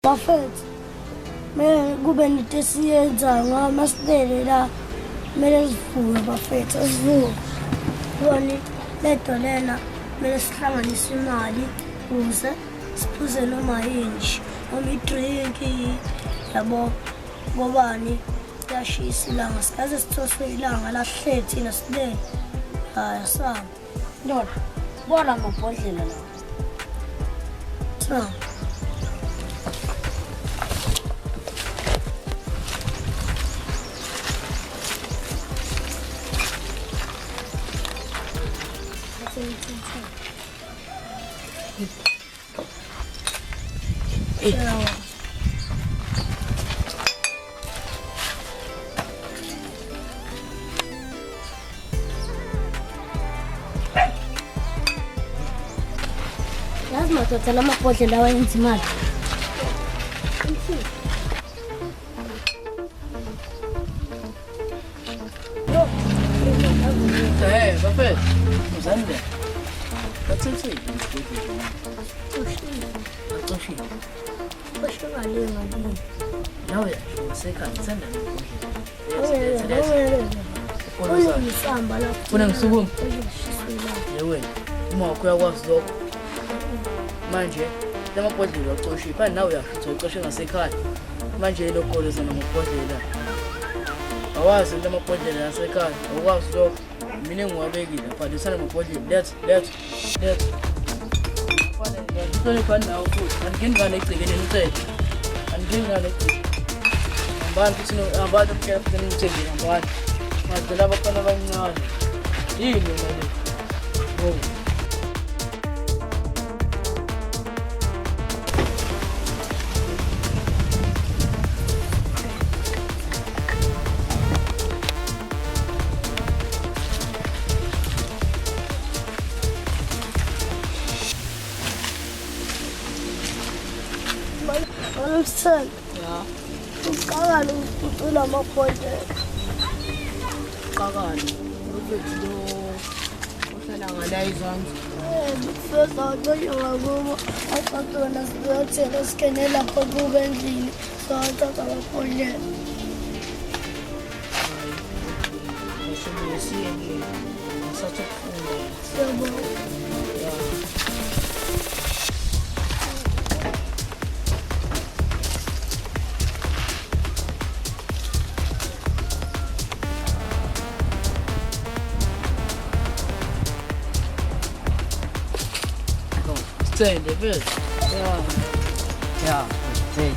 Bafethu, kube nento esiyenzayo ngoba masilele la kumele sivuke bafethu, sivuke. Kubona lento lena kumele sihlanganise imali ukuze siphuze noma yini nje, noma idrinki yabo ngobani kuyashisa ilanga, sikaze sithoswe ilanga lasihleli thina silele. Hhayi asamba. Ndoda, bona amabhodlela lawo. Samba. Yazi madoda la mabhodlela awayenza imali. Bafethu, uzande. Bathethile. Acoshile. Bashokalinga yini? Nawe usekhaya senda Uyisamba lapho. Funa ngisukuma. Uyishisela. Yewe, uma uyakwazi lokho. Manje lamabhodlela acoshile. Fana nawe uyashutha ucoshe ngasekhaya. Manje lokholeza namabhodlela. Awazi lamabhodlela yasekhaya. Awukwazi lokho. Mina ngiwabekile bhalisana amabhodlela. Let's. Fana fana nawe futhi. Angingane egcekeni ngicela. Angingane egcekeni. Abantu sino abantu kuphela futhi ngithengile abantu. Madela abafana abancane. Yini manje? Oh. Msana, Ya, uqala ukucula amabhodlela. qakala. Ubethu lo uhlala ngala izandla. Befeza wacoshwe ngakubo, asatona sizothela sikhene lapho kubo endlini, sawathatha amabhodlela. Ngisho ngisathi ukufunda. Siyabonga. Sende vele. Ya, hey.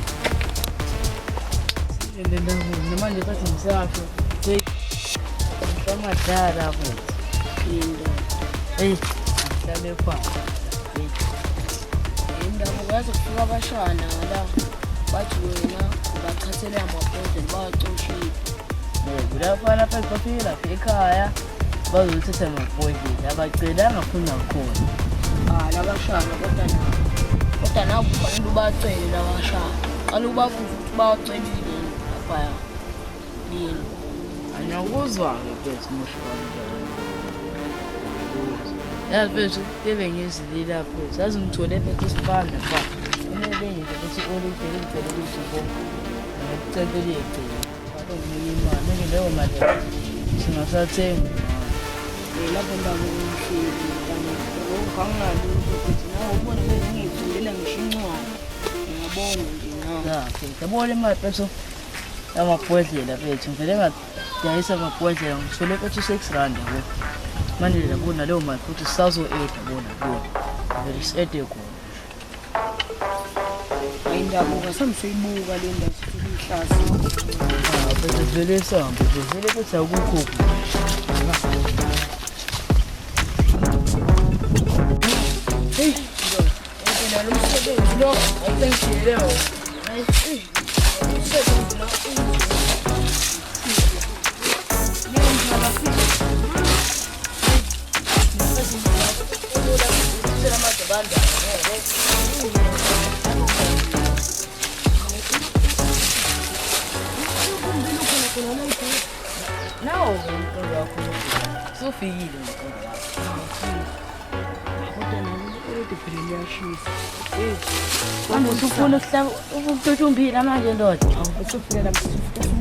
Nemanje kathi ngisasho. Hey. Ngisamadala futhi. Into. Hey, ahlale phansi. Indaba yazi kufika abashana la bathi wena ubachathele amabhodlela bawacoshile. Kulafana phela bafika lapha ekhaya bazothatha amabhodlela abacelanga khona khona. Labashana kodwa nabo kufanele ubacele labashana. Qala ubabuze ukuthi bawacelile lapha yini. Anyakuzwa-ke mfethu mushwana. Yazi mfethu kebe ngizilile lapho. Sazi ngithole mfethu isibanda pha. Kumele nje ukuthi olivele ngivele ukuthi bonke. Ngicela lecele. Bathi imali. Ngeke leyo mali singasathenga. Lapho ndaba umhleli ngangalo ukuthi nawe ubone bese ngiyifundela ngisho incwadi. Ngiyabona nje nawe. Ya, ngiyabona imali mfethu. Amabhodlela mfethu ngivele ngadayisa amabhodlela ngithole ukuthi 6 rand yabo. Manje labona leyo mali futhi sisazo-8 bona. Vele si-8 khona. Indaba kasamseyibuka le ndaba sithi ihlasi. Bese vele sambe, vele kuthi akukho. Hey, ndoda lo msebenzi lo ayisengishilo. Umsebenzi lo Nawo umqondo wakho. Sofikile umqondo wakho. kodwa nalo phela liyashisa. Manje usufuna ukuhluthumbila manje ndoda. Awusufika lapho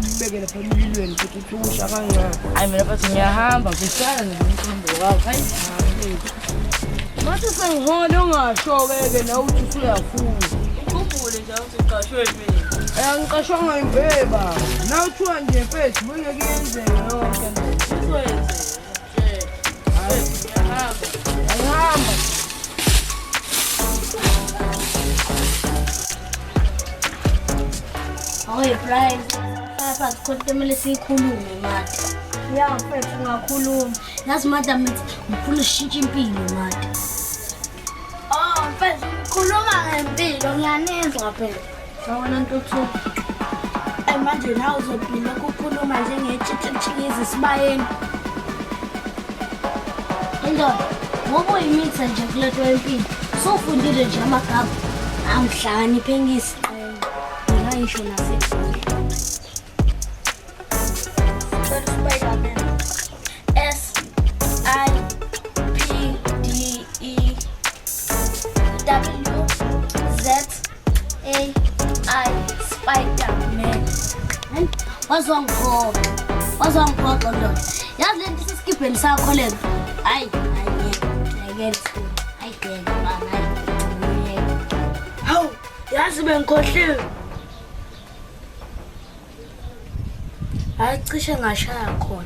usubekela phela emlilweni futhi uthusha kancane. Hayi mina bathi ngiyahamba ngisala nomqondo wakho. Hayi. Manje sengihole ungasho-ke nawe uthi usuyafuna. Ukhumbule nje usiqashwe mina. Angiqashwanga imbeba. Nawe kuthiwa nje mfethu bengeke yenzeke yonke nto. Izoyenze. Ngiyahamba. Ayihamba. Oye Brian, papa kodwa kumele sikhulume manje. Ya mfethu ungakhuluma. Yazi madam ngifuna ushintsha impilo manje. Oh mfethu khuluma ngempilo ngiyanezwa phela. Sawona ntuthu. Manje nawe uzophila ukukhuluma njengechithichikizi isibayeni. Indoda, ngoba uyimitha nje kuleto wempilo. Sofundile nje amagama. Angihlakaniphe ngisiqele. Ngayisho nasekhaya. Spider-Man. S-I-P-D-E-W-Z-A-I Spider-Man. Wazongikhoka ndoda. Yazi lento siskipeni sakho lento. Hayi, ngeke. Hawu, yazi bengikhohliwe. Hayi cishe ngashaya khona.